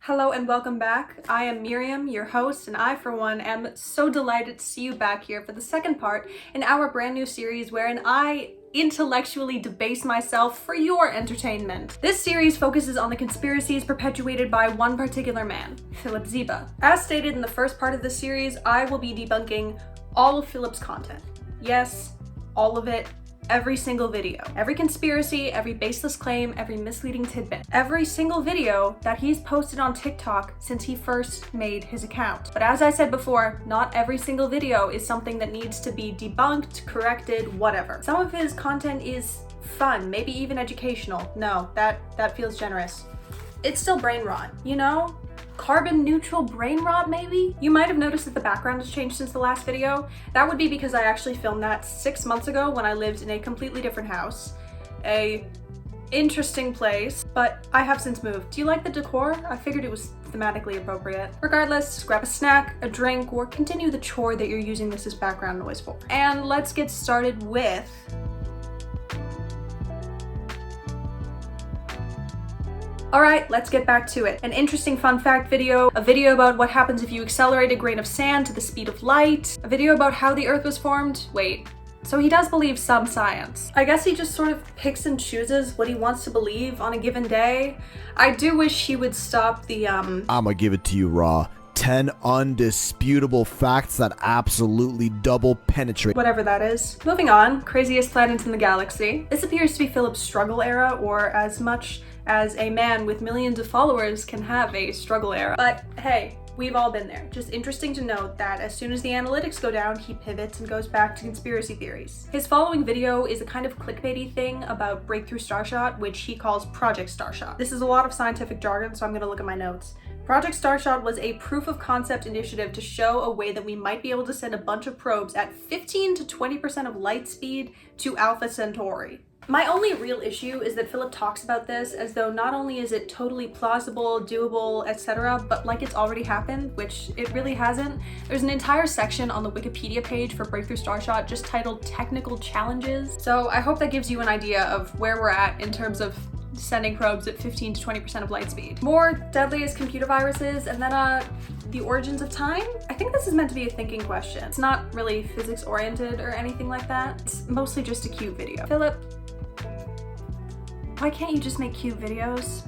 Hello and welcome back. I am Miriam, your host, and I, for one, am so delighted to see you back here for the second part in our brand new series wherein I intellectually debase myself for your entertainment. This series focuses on the conspiracies perpetuated by one particular man, Filip Ziba. As stated in the first part of the series, I will be debunking all of Filip's content. Yes, all of it. Every single video, every conspiracy, every baseless claim, every misleading tidbit, every single video that he's posted on TikTok since he first made his account. But as I said before, not every single video is something that needs to be debunked, corrected, whatever. Some of his content is fun, maybe even educational. No, that feels generous. It's still brain rot, you know? Carbon neutral brain rot, maybe? You might have noticed that the background has changed since the last video. That would be because I actually filmed that 6 months ago when I lived in a completely different house. A interesting place, but I have since moved. Do you like the decor? I figured it was thematically appropriate. Regardless, grab a snack, a drink, or continue the chore that you're using this as background noise for. And let's get started with Alright, let's get back to it. An interesting fun fact video, a video about what happens if you accelerate a grain of sand to the speed of light, a video about how the earth was formed. Wait, so he does believe some science. I guess he just sort of picks and chooses what he wants to believe on a given day. I do wish he would stop the I'ma give it to you raw. 10 undisputable facts that absolutely double penetrate. Whatever that is. Moving on, craziest planets in the galaxy. This appears to be Filip's struggle era, or as much as a man with millions of followers can have a struggle era. But hey, we've all been there. Just interesting to note that as soon as the analytics go down, he pivots and goes back to conspiracy theories. His following video is a kind of clickbaity thing about breakthrough starshot, which he calls Project Starshot. This is a lot of scientific jargon, so I'm gonna look at my notes. Project Starshot was a proof of concept initiative to show a way that we might be able to send a bunch of probes at 15 to 20% of light speed to Alpha Centauri. My only real issue is that Filip talks about this as though not only is it totally plausible, doable, etc., but like it's already happened, which it really hasn't. There's an entire section on the Wikipedia page for Breakthrough Starshot just titled Technical Challenges. So I hope that gives you an idea of where we're at in terms of sending probes at 15 to 20% of light speed. More deadliest computer viruses, and then the origins of time? I think this is meant to be a thinking question. It's not really physics oriented or anything like that. It's mostly just a cute video. Filip, why can't you just make cute videos?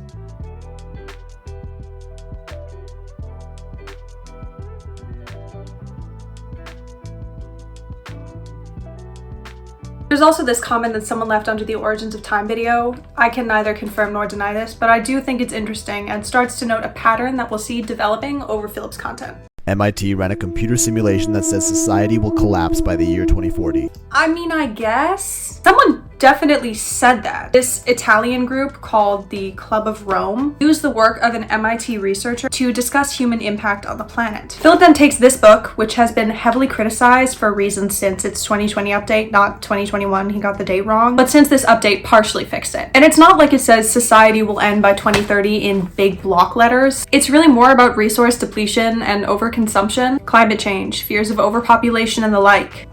There's also this comment that someone left under the Origins of Time video. I can neither confirm nor deny this, but I do think it's interesting and starts to note a pattern that we'll see developing over Filip's content. MIT ran a computer simulation that says society will collapse by the year 2040. I mean, I guess. Someone definitely said that. This Italian group called the Club of Rome used the work of an MIT researcher to discuss human impact on the planet. Filip then takes this book, which has been heavily criticized for reasons since its 2020 update, not 2021, he got the date wrong, but since this update partially fixed it. And it's not like it says society will end by 2030 in big block letters. It's really more about resource depletion and overconsumption, climate change, fears of overpopulation, and the like.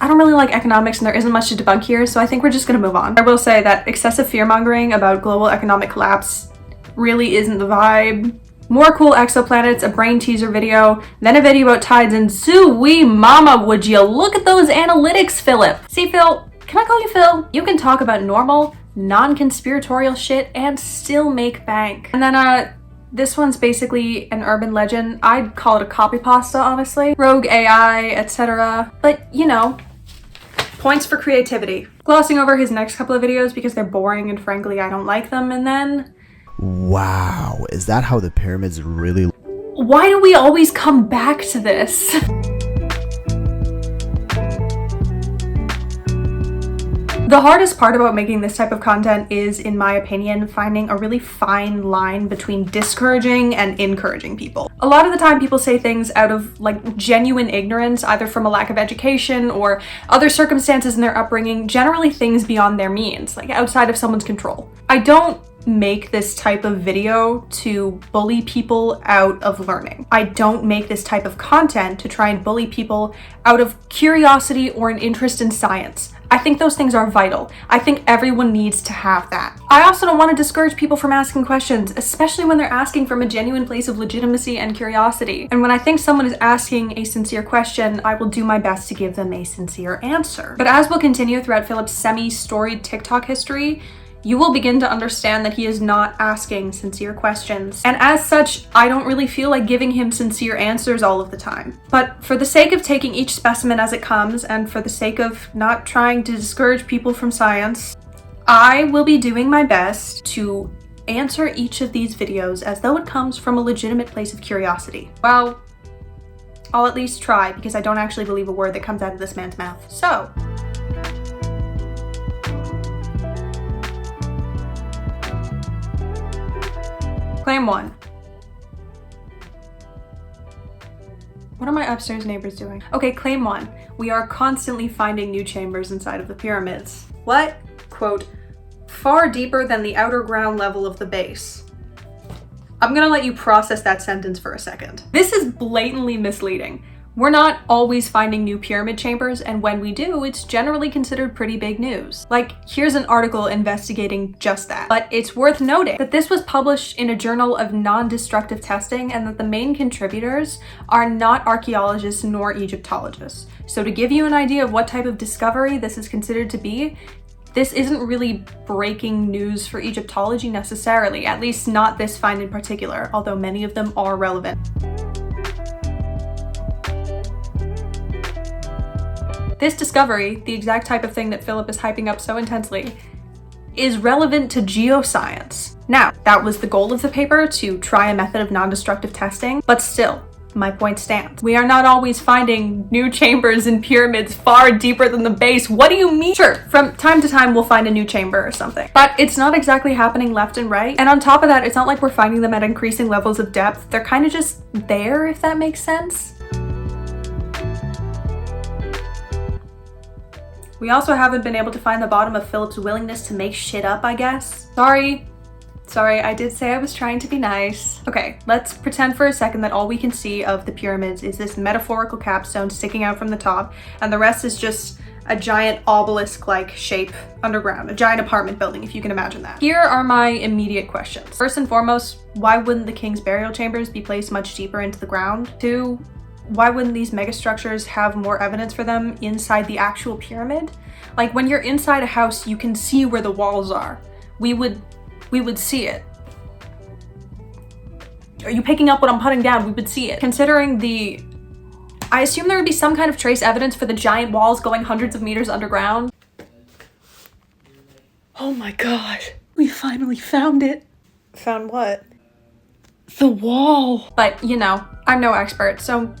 I don't really like economics and there isn't much to debunk here, so I think we're just gonna move on. I will say that excessive fear-mongering about global economic collapse really isn't the vibe. More cool exoplanets, a brain teaser video, then a video about tides, and zoo-wee mama, would you look at those analytics, Filip. See, Phil, can I call you Phil? You can talk about normal, non-conspiratorial shit and still make bank. And then this one's basically an urban legend. I'd call it a copy pasta, honestly. Rogue AI, etc. But, you know, points for creativity. Glossing over his next couple of videos because they're boring and frankly I don't like them, and then... Wow, is that how the pyramids really... Why do we always come back to this? The hardest part about making this type of content is, in my opinion, finding a really fine line between discouraging and encouraging people. A lot of the time people say things out of like genuine ignorance, either from a lack of education or other circumstances in their upbringing, generally things beyond their means, like outside of someone's control. I don't make this type of video to bully people out of learning. I don't make this type of content to try and bully people out of curiosity or an interest in science. I think those things are vital. I think everyone needs to have that. I also don't want to discourage people from asking questions, especially when they're asking from a genuine place of legitimacy and curiosity. And when I think someone is asking a sincere question, I will do my best to give them a sincere answer. But as we'll continue throughout Filip's semi-storied TikTok history, you will begin to understand that he is not asking sincere questions. And as such, I don't really feel like giving him sincere answers all of the time. But for the sake of taking each specimen as it comes, and for the sake of not trying to discourage people from science, I will be doing my best to answer each of these videos as though it comes from a legitimate place of curiosity. Well, I'll at least try, because I don't actually believe a word that comes out of this man's mouth. So, Claim 1. What are my upstairs neighbors doing? Okay, claim 1. We are constantly finding new chambers inside of the pyramids. What? Quote, far deeper than the outer ground level of the base. I'm gonna let you process that sentence for a second. This is blatantly misleading. We're not always finding new pyramid chambers, and when we do, it's generally considered pretty big news. Like, here's an article investigating just that. But it's worth noting that this was published in a journal of non-destructive testing, and that the main contributors are not archaeologists nor Egyptologists. So to give you an idea of what type of discovery this is considered to be, this isn't really breaking news for Egyptology necessarily, at least not this find in particular, although many of them are relevant. This discovery, the exact type of thing that Filip is hyping up so intensely, is relevant to geoscience. Now, that was the goal of the paper, to try a method of non-destructive testing, but still, my point stands. We are not always finding new chambers in pyramids far deeper than the base. What do you mean? Sure, from time to time we'll find a new chamber or something, but it's not exactly happening left and right. And on top of that, it's not like we're finding them at increasing levels of depth. They're kind of just there, if that makes sense. We also haven't been able to find the bottom of Filip's willingness to make shit up, I guess. Sorry, I did say I was trying to be nice. Okay, let's pretend for a second that all we can see of the pyramids is this metaphorical capstone sticking out from the top, and the rest is just a giant obelisk-like shape underground, a giant apartment building, if you can imagine that. Here are my immediate questions. First and foremost, why wouldn't the king's burial chambers be placed much deeper into the ground? 2, why wouldn't these megastructures have more evidence for them inside the actual pyramid? Like, when you're inside a house, you can see where the walls are. We would see it. Are you picking up what I'm putting down? We would see it. Considering I assume there would be some kind of trace evidence for the giant walls going hundreds of meters underground. Oh my god, we finally found it. Found what? The wall. But, you know, I'm no expert, so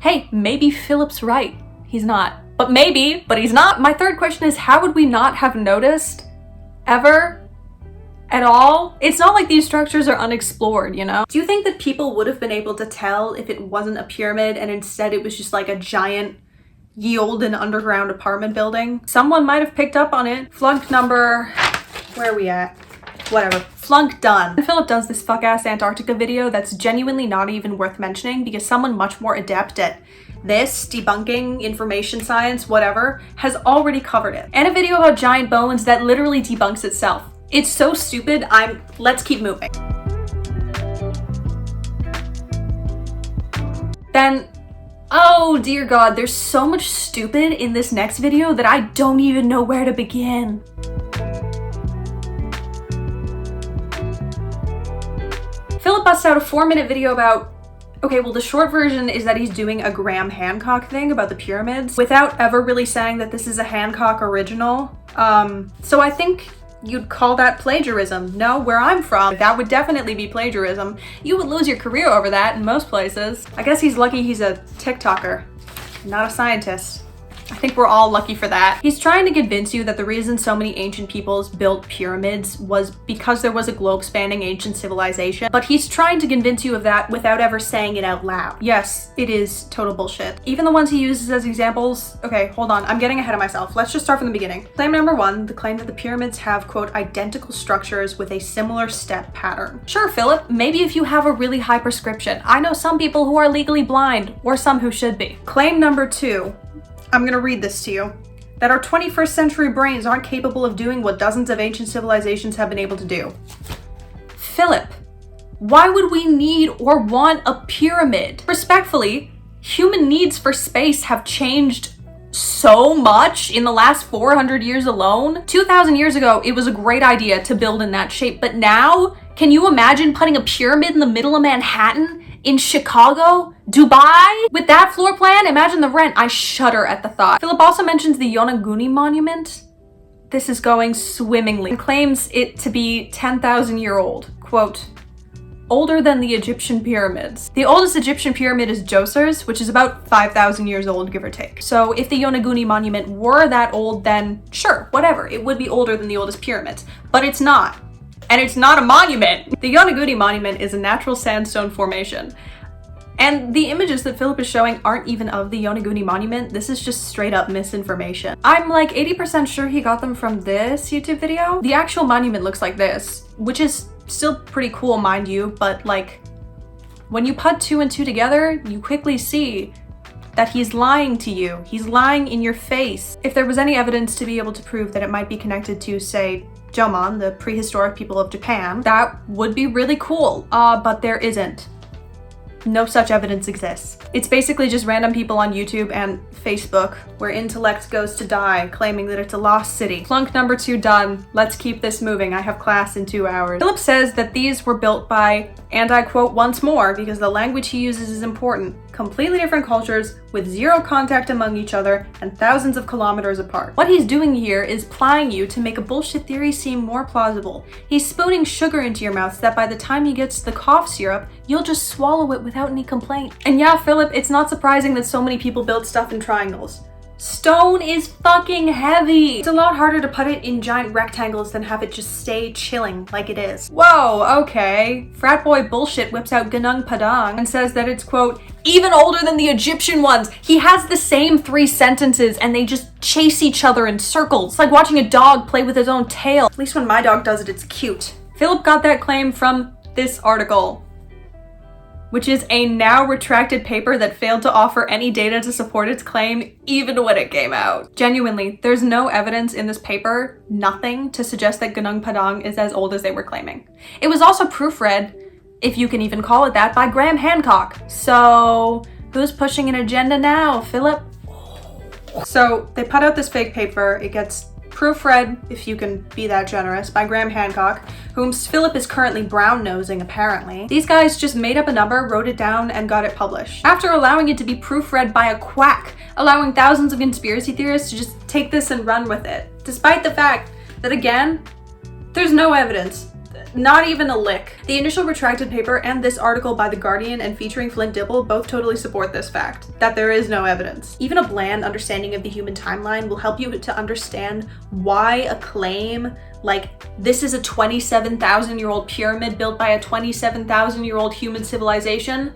hey, maybe Filip's right. He's not. But maybe, but he's not. My third question is, how would we not have noticed? Ever? At all? It's not like these structures are unexplored, you know? Do you think that people would have been able to tell if it wasn't a pyramid and instead it was just like a giant ye olden underground apartment building? Someone might have picked up on it. Flunk number... where are we at? Whatever. Flunk done. Filip does this fuck-ass Antarctica video that's genuinely not even worth mentioning because someone much more adept at this, debunking, information science, whatever, has already covered it. And a video about giant bones that literally debunks itself. It's so stupid, let's keep moving. Then, oh dear god, there's so much stupid in this next video that I don't even know where to begin. Filip busts out a 4-minute video about, okay, well the short version is that he's doing a Graham Hancock thing about the pyramids without ever really saying that this is a Hancock original. So I think you'd call that plagiarism. No, where I'm from, that would definitely be plagiarism. You would lose your career over that in most places. I guess he's lucky he's a TikToker, not a scientist. I think we're all lucky for that. He's trying to convince you that the reason so many ancient peoples built pyramids was because there was a globe-spanning ancient civilization, but he's trying to convince you of that without ever saying it out loud. Yes, it is total bullshit. Even the ones he uses as examples, okay, hold on, I'm getting ahead of myself. Let's just start from the beginning. Claim number 1, the claim that the pyramids have, quote, identical structures with a similar step pattern. Sure, Filip, maybe if you have a really high prescription. I know some people who are legally blind, or some who should be. Claim number 2, I'm gonna read this to you. that our 21st century brains aren't capable of doing what dozens of ancient civilizations have been able to do. Philip, why would we need or want a pyramid? Respectfully, human needs for space have changed so much in the last 400 years alone. 2,000 years ago, it was a great idea to build in that shape, but now, can you imagine putting a pyramid in the middle of Manhattan? In Chicago? Dubai? With that floor plan? Imagine the rent. I shudder at the thought. Philip also mentions the Yonaguni Monument. This is going swimmingly and claims it to be 10,000 year old. Quote, older than the Egyptian pyramids. The oldest Egyptian pyramid is Djoser's, which is about 5,000 years old, give or take. So if the Yonaguni Monument were that old, then sure, whatever. It would be older than the oldest pyramids, but it's not. And it's not a monument. The Yonaguni Monument is a natural sandstone formation. And the images that Philip is showing aren't even of the Yonaguni Monument. This is just straight up misinformation. I'm like 80% sure he got them from this YouTube video. The actual monument looks like this, which is still pretty cool, mind you, but like, when you put 2 and 2 together, you quickly see that he's lying to you. He's lying in your face. If there was any evidence to be able to prove that it might be connected to, say, Jomon, the prehistoric people of Japan, that would be really cool, but there isn't. No such evidence exists. It's basically just random people on YouTube and Facebook where intellect goes to die, claiming that it's a lost city. Plunk number 2 done. Let's keep this moving. I have class in 2 hours. Philip says that these were built by, and I quote once more, because the language he uses is important, completely different cultures with zero contact among each other and thousands of kilometers apart. What he's doing here is plying you to make a bullshit theory seem more plausible. He's spooning sugar into your mouth so that by the time he gets to the cough syrup, you'll just swallow it without any complaint. And yeah, Philip, it's not surprising that so many people build stuff in triangles. Stone is fucking heavy. It's a lot harder to put it in giant rectangles than have it just stay chilling like it is. Whoa, okay. Frat boy bullshit whips out Gunung Padang and says that it's, quote, even older than the Egyptian ones. He has the same 3 sentences and they just chase each other in circles. It's like watching a dog play with his own tail. At least when my dog does it, it's cute. Philip got that claim from this article, which is a now retracted paper that failed to offer any data to support its claim even when it came out. Genuinely, there's no evidence in this paper, nothing, to suggest that Gunung Padang is as old as they were claiming. It was also proofread, if you can even call it that, by Graham Hancock. So who's pushing an agenda now, Philip? So they put out this fake paper. It gets proofread, if you can be that generous, by Graham Hancock, whom Philip is currently brown-nosing, apparently. These guys just made up a number, wrote it down, and got it published. After allowing it to be proofread by a quack, allowing thousands of conspiracy theorists to just take this and run with it. Despite the fact that, again, there's no evidence. Not even a lick. The initial retracted paper and this article by The Guardian and featuring Flint Dibble both totally support this fact, that there is no evidence. Even a bland understanding of the human timeline will help you to understand why a claim like this is a 27,000-year-old pyramid built by a 27,000-year-old human civilization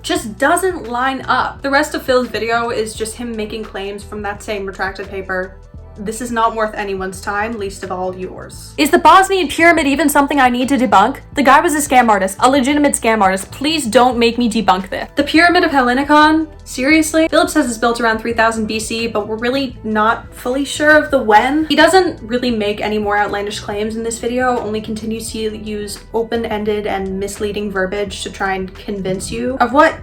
just doesn't line up. The rest of Phil's video is just him making claims from that same retracted paper. This is not worth anyone's time, least of all yours. Is the Bosnian pyramid even something I need to debunk? The guy was a scam artist, a legitimate scam artist. Please don't make me debunk this. The Pyramid of Hellinikon? Seriously? Philip says it's built around 3000 BC, but we're really not fully sure of the when. He doesn't really make any more outlandish claims in this video, only continues to use open-ended and misleading verbiage to try and convince you of what?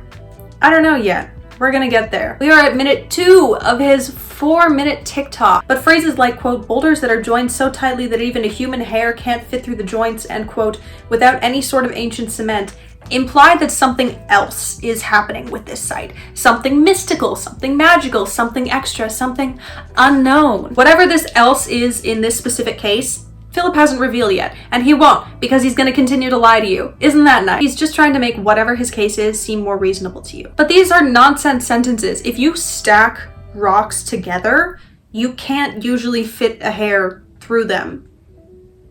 I don't know yet. We're gonna get there. We are at minute 2 of his 4-minute TikTok. But phrases like, quote, boulders that are joined so tightly that even a human hair can't fit through the joints, end quote, without any sort of ancient cement, imply that something else is happening with this site. Something mystical, something magical, something extra, something unknown. Whatever this else is in this specific case, Philip hasn't revealed yet, and he won't, because he's gonna continue to lie to you. Isn't that nice? He's just trying to make whatever his case is seem more reasonable to you. But these are nonsense sentences. If you stack rocks together, you can't usually fit a hair through them.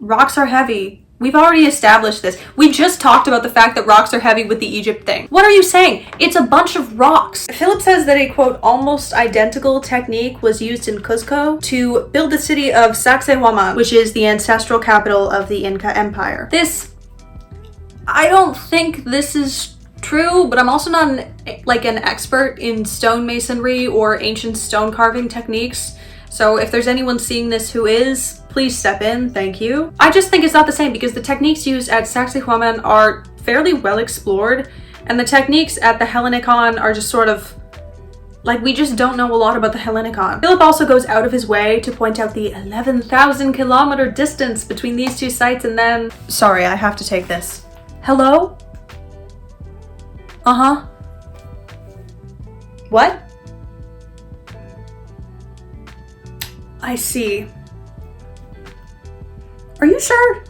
Rocks are heavy. We've already established this. We just talked about the fact that rocks are heavy with the Egypt thing. What are you saying? It's a bunch of rocks. Philip says that a, quote, almost identical technique was used in Cuzco to build the city of Sacsayhuamán, which is the ancestral capital of the Inca Empire. I don't think this is true, but I'm also not an expert in stonemasonry or ancient stone carving techniques. So if there's anyone seeing this who is, please step in, thank you. I just think it's not the same because the techniques used at Sacsayhuamán are fairly well explored, and the techniques at the Hellenicon are just sort of like, we just don't know a lot about the Hellenicon. Filip also goes out of his way to point out the 11,000 kilometer distance between these two sites, and then, sorry, I have to take this. Hello? Uh-huh. What? I see. Are you sure?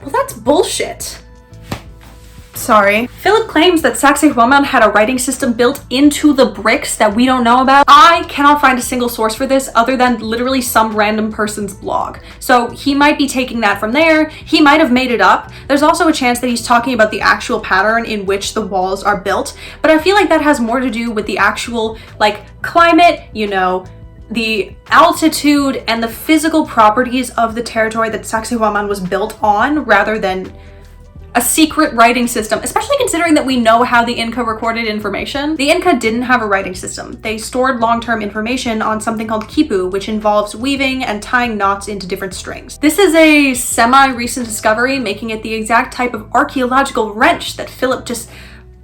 Well, that's bullshit. Sorry. Filip claims that Sacsayhuamán had a writing system built into the bricks that we don't know about. I cannot find a single source for this other than literally some random person's blog. So he might be taking that from there. He might have made it up. There's also a chance that he's talking about the actual pattern in which the walls are built. But I feel like that has more to do with the actual, like, climate, you know, the altitude and the physical properties of the territory that Sacsayhuamán was built on, rather than a secret writing system, especially considering that we know how the Inca recorded information. The Inca didn't have a writing system. They stored long-term information on something called Khipu, which involves weaving and tying knots into different strings. This is a semi-recent discovery, making it the exact type of archaeological wrench that Filip just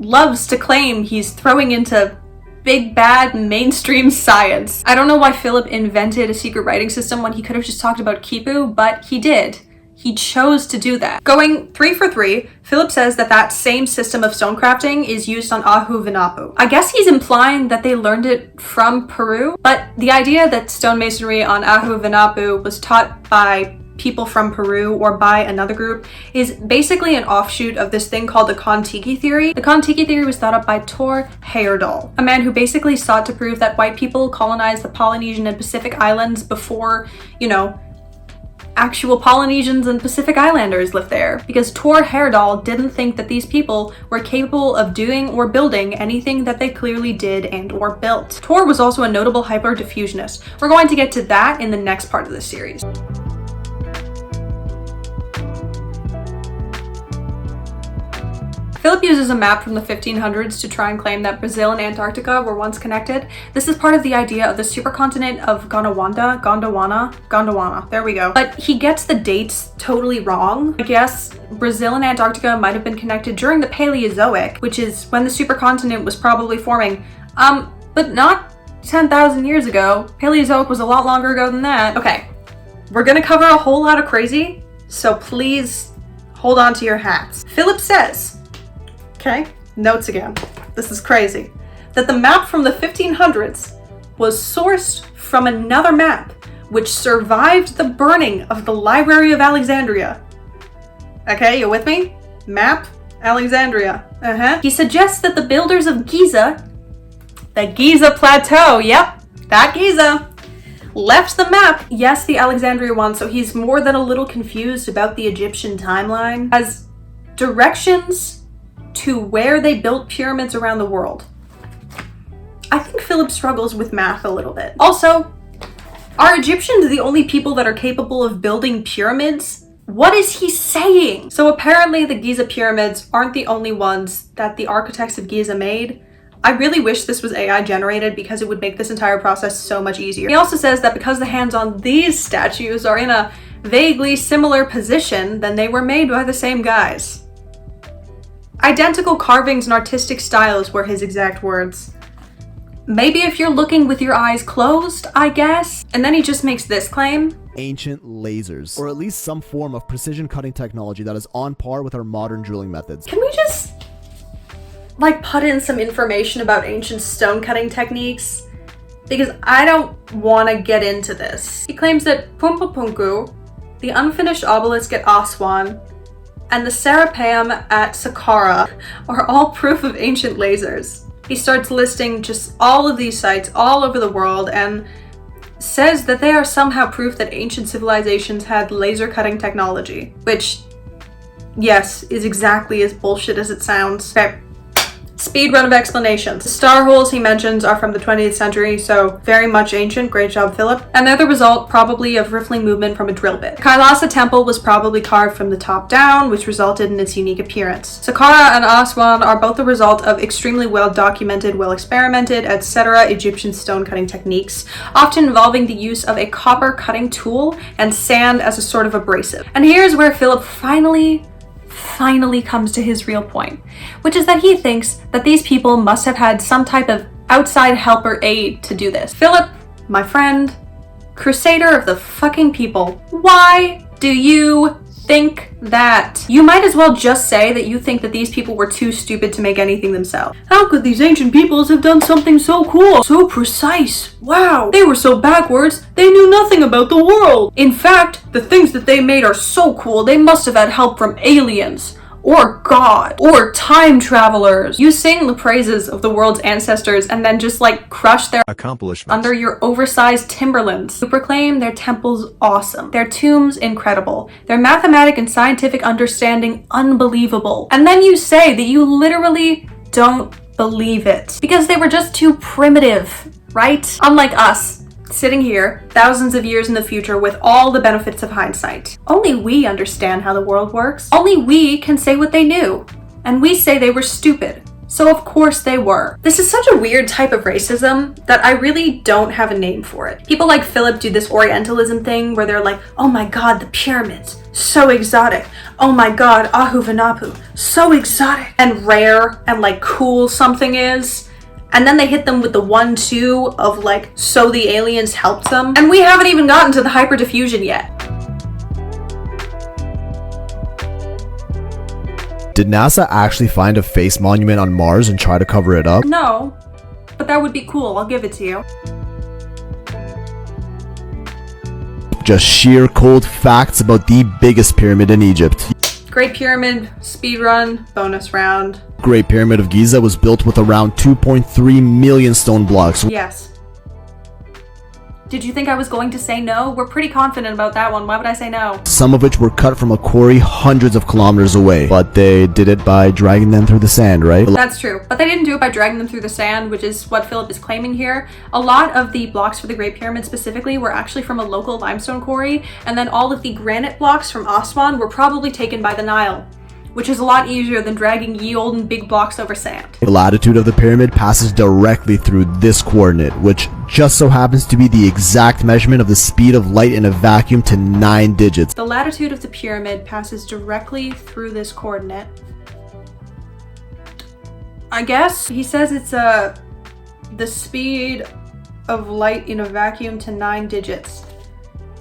loves to claim he's throwing into big bad mainstream science. I don't know why Filip invented a secret writing system when he could have just talked about Khipu, but he did. He chose to do that. Going 3 for 3, Filip says that that same system of stonecrafting is used on Ahu-Vinapu. I guess he's implying that they learned it from Peru, but the idea that stonemasonry on Ahu-Vinapu was taught by people from Peru or by another group is basically an offshoot of this thing called the Kon-Tiki theory. The Kon-Tiki theory was thought up by Tor Heyerdahl, a man who basically sought to prove that white people colonized the Polynesian and Pacific Islands before, you know, actual Polynesians and Pacific Islanders lived there, because Tor Heyerdahl didn't think that these people were capable of doing or building anything that they clearly did and or built. Tor was also a notable hyper-diffusionist. We're going to get to that in the next part of the series. Filip uses a map from the 1500s to try and claim that Brazil and Antarctica were once connected. This is part of the idea of the supercontinent of Gondwana, there we go. But he gets the dates totally wrong. I guess Brazil and Antarctica might have been connected during the Paleozoic, which is when the supercontinent was probably forming. But not 10,000 years ago. Paleozoic was a lot longer ago than that. Okay, we're gonna cover a whole lot of crazy, so please hold on to your hats. Filip says, okay, notes again, this is crazy, that the map from the 1500s was sourced from another map which survived the burning of the Library of Alexandria. Okay, you with me? Map, Alexandria. He suggests that the builders of Giza, the Giza Plateau, yep, that Giza, left the map, yes, the Alexandria one, so he's more than a little confused about the Egyptian timeline, as directions to where they built pyramids around the world. I think Filip struggles with math a little bit. Also, are Egyptians the only people that are capable of building pyramids? What is he saying? So apparently the Giza pyramids aren't the only ones that the architects of Giza made. I really wish this was AI generated because it would make this entire process so much easier. He also says that because the hands on these statues are in a vaguely similar position, then they were made by the same guys. Identical carvings and artistic styles were his exact words. Maybe if you're looking with your eyes closed, I guess. And then he just makes this claim. Ancient lasers, or at least some form of precision cutting technology that is on par with our modern drilling methods. Can we just, like, put in some information about ancient stone cutting techniques? Because I don't want to get into this. He claims that Pumpapunku, the unfinished obelisk at Aswan, and the Serapeum at Saqqara are all proof of ancient lasers. He starts listing just all of these sites all over the world and says that they are somehow proof that ancient civilizations had laser cutting technology, which, yes, is exactly as bullshit as it sounds. Okay, Speed run of explanations. The star holes he mentions are from the 20th century, so very much ancient. Great job, Philip. And they're the result probably of riffling movement from a drill bit. Kailasa temple was probably carved from the top down, which resulted in its unique appearance. Saqqara and Aswan are both the result of extremely well documented, well experimented, etc. Egyptian stone cutting techniques, often involving the use of a copper cutting tool and sand as a sort of abrasive. And here's where Philip finally comes to his real point, which is that he thinks that these people must have had some type of outside help or aid to do this. Philip, my friend, crusader of the fucking people, why do you think that? You might as well just say that you think that these people were too stupid to make anything themselves. How could these ancient peoples have done something so cool, so precise? Wow, they were so backwards, they knew nothing about the world. In fact, the things that they made are so cool, they must have had help from aliens, or God, or time travelers. You sing the praises of the world's ancestors and then just like crush their accomplishments under your oversized timberlands. You proclaim their temples awesome, their tombs incredible, their mathematic and scientific understanding unbelievable. And then you say that you literally don't believe it because they were just too primitive, right? Unlike us, sitting here thousands of years in the future with all the benefits of hindsight. Only we understand how the world works. Only we can say what they knew. And we say they were stupid. So of course they were. This is such a weird type of racism that I really don't have a name for it. People like Philip do this Orientalism thing where they're like, oh my god, the pyramids, so exotic. Oh my god, Ahu'vanapu, so exotic and rare and like cool something is. And then they hit them with the 1-2 of like, so the aliens helped them. And we haven't even gotten to the hyperdiffusion yet. Did NASA actually find a face monument on Mars and try to cover it up? No, but that would be cool. I'll give it to you. Just sheer cold facts about the biggest pyramid in Egypt. Great Pyramid, speedrun, bonus round. Great Pyramid of Giza was built with around 2.3 million stone blocks. Yes. Did you think I was going to say no? We're pretty confident about that one. Why would I say no? Some of which were cut from a quarry hundreds of kilometers away. But they did it by dragging them through the sand, right? That's true. But they didn't do it by dragging them through the sand, which is what Philip is claiming here. A lot of the blocks for the Great Pyramid specifically were actually from a local limestone quarry, and then all of the granite blocks from Aswan were probably taken by the Nile, which is a lot easier than dragging ye olden big blocks over sand. The latitude of the pyramid passes directly through this coordinate, which just so happens to be the exact measurement of the speed of light in a vacuum to 9 digits. The latitude of the pyramid passes directly through this coordinate. I guess he says it's the speed of light in a vacuum to 9 digits.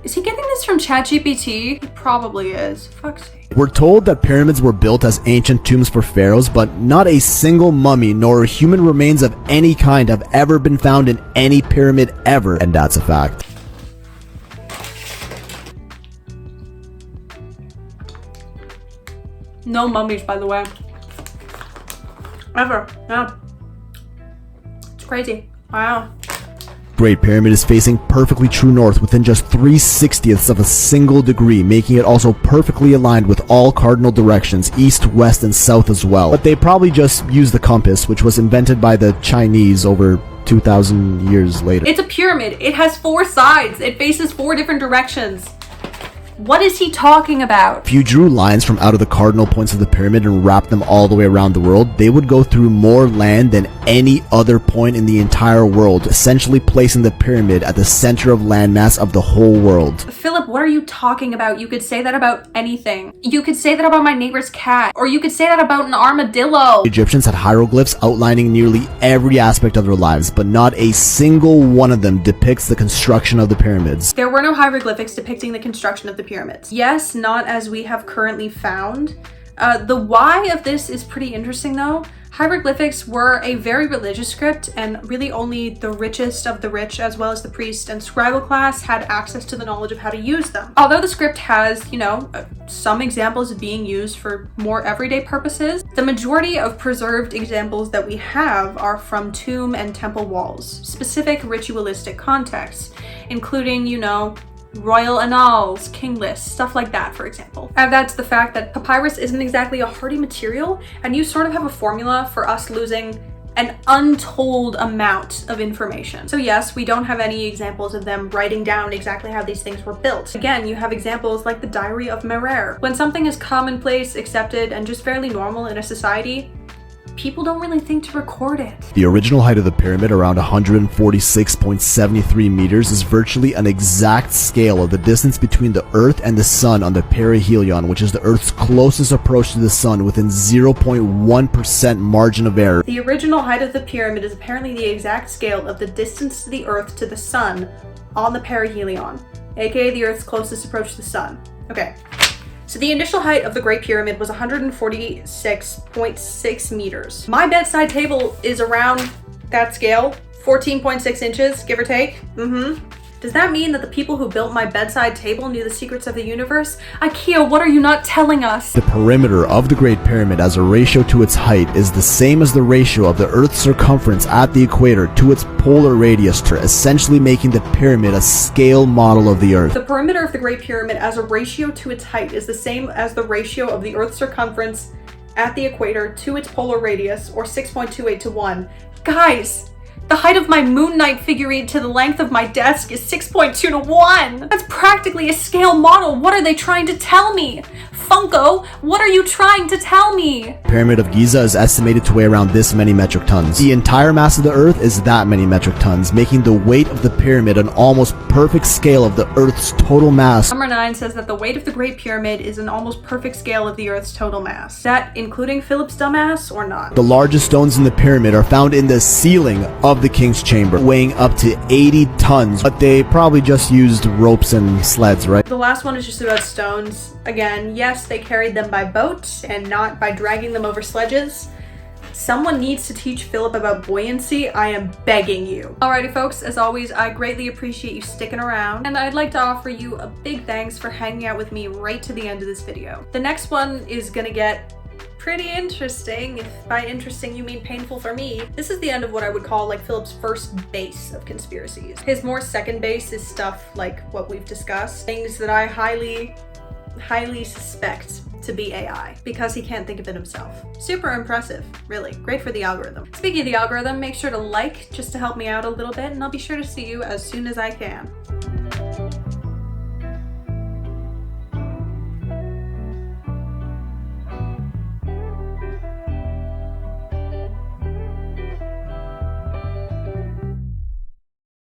Is he getting this from ChatGPT? He probably is. Fuck's sake. We're told that pyramids were built as ancient tombs for pharaohs, but not a single mummy nor human remains of any kind have ever been found in any pyramid ever, and that's a fact. No mummies, by the way. Ever. Yeah. It's crazy. Wow. Great Pyramid is facing perfectly true north within just 3/60ths of a single degree, making it also perfectly aligned with all cardinal directions, east, west, and south as well. But they probably just used the compass, which was invented by the Chinese over 2,000 years later. It's a pyramid. It has 4 sides. It faces 4 different directions. What is he talking about? If you drew lines from out of the cardinal points of the pyramid and wrapped them all the way around the world, they would go through more land than any other point in the entire world, essentially placing the pyramid at the center of landmass of the whole world. Philip, what are you talking about? You could say that about anything. You could say that about my neighbor's cat, or you could say that about an armadillo. Egyptians had hieroglyphs outlining nearly every aspect of their lives, but not a single one of them depicts the construction of the pyramids. There were no hieroglyphics depicting the construction of the pyramids. Yes, not as we have currently found. The why of this is pretty interesting though. Hieroglyphics were a very religious script, and really only the richest of the rich, as well as the priest and scribal class, had access to the knowledge of how to use them. Although the script has, some examples of being used for more everyday purposes, the majority of preserved examples that we have are from tomb and temple walls, specific ritualistic contexts, including, royal annals, king lists, stuff like that, for example. Add that to the fact that papyrus isn't exactly a hardy material, and you sort of have a formula for us losing an untold amount of information. So yes, we don't have any examples of them writing down exactly how these things were built. Again, you have examples like the Diary of Merer. When something is commonplace, accepted, and just fairly normal in a society, people don't really think to record it. The original height of the pyramid, around 146.73 meters, is virtually an exact scale of the distance between the Earth and the Sun on the perihelion, which is the Earth's closest approach to the Sun, within 0.1% margin of error. The original height of the pyramid is apparently the exact scale of the distance to the Earth to the Sun on the perihelion, aka the Earth's closest approach to the Sun. Okay. So the initial height of the Great Pyramid was 146.6 meters. My bedside table is around that scale, 14.6 inches, give or take. Does that mean that the people who built my bedside table knew the secrets of the universe? IKEA, what are you not telling us? The perimeter of the Great Pyramid as a ratio to its height is the same as the ratio of the Earth's circumference at the equator to its polar radius, essentially making the pyramid a scale model of the Earth. The perimeter of the Great Pyramid as a ratio to its height is the same as the ratio of the Earth's circumference at the equator to its polar radius, or 6.28 to 1. Guys! The height of my Moon Knight figurine to the length of my desk is 6.2 to 1. That's practically a scale model. What are they trying to tell me? Funko, what are you trying to tell me? Pyramid of Giza is estimated to weigh around this many metric tons. The entire mass of the Earth is that many metric tons, making the weight of the pyramid an almost perfect scale of the Earth's total mass. Number 9 says that the weight of the Great Pyramid is an almost perfect scale of the Earth's total mass. Is that including Filip's dumbass or not? The largest stones in the pyramid are found in the ceiling of the king's chamber, weighing up to 80 tons, but they probably just used ropes and sleds, right? The last one is just about stones. Again, yes, they carried them by boat and not by dragging them over sledges. Someone needs to teach Philip about buoyancy. I am begging you. Alrighty folks, as always, I greatly appreciate you sticking around, and I'd like to offer you a big thanks for hanging out with me right to the end of this video. The next one is gonna get pretty interesting. If by interesting you mean painful for me. This is the end of what I would call like Philip's first base of conspiracies. His more second base is stuff like what we've discussed, things that I highly suspect to be AI, because he can't think of it himself. Super impressive, really. Great for the algorithm. Speaking of the algorithm, make sure to like just to help me out a little bit, and I'll be sure to see you as soon as I can.